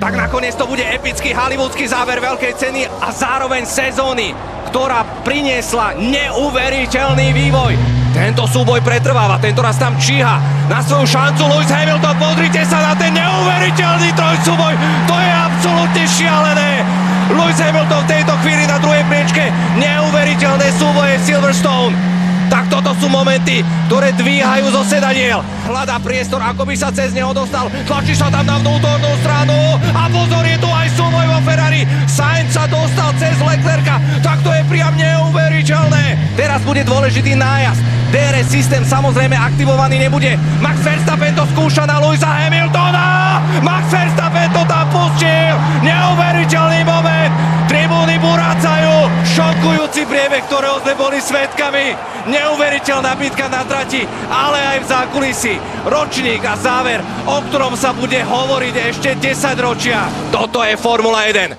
Tak nakoniec to bude epický hollywoodský záver veľkej ceny a zároveň sezóny, ktorá priniesla neuveriteľný vývoj. Tento súboj pretrváva, tentoraz tam číha na svoju šancu Lewis Hamilton. Pozrite sa na ten neuveriteľný trojsúboj, to je absolútne šialené. Lewis Hamilton v tejto chvíli na druhej priečke, neuveriteľné súboje Silverstone. Tak toto sú momenty, ktoré dvíhajú zo sedadiel. Hľadá priestor, ako by sa cez neho dostal. Tlačí sa tam na vnútornú stranu. A pozor, je tu aj súboj vo Ferrari. Sainz sa dostal cez Leclerca. Tak to je priam neuveriteľné. Teraz bude dôležitý nájazd. DRS systém samozrejme aktivovaný nebude. Max Verstappen to skúša na Lewisa Hamiltona. Max Verstappen to tam pustil. Neuveriteľný moment. Tribúny burácajú. Šokujúci priebeh, ktorého sme boli svedkami. Neuveriteľná bitka na trati, ale aj v zákulisí. Ročník a záver, o ktorom sa bude hovoriť ešte 10 ročia. Toto je Formula 1.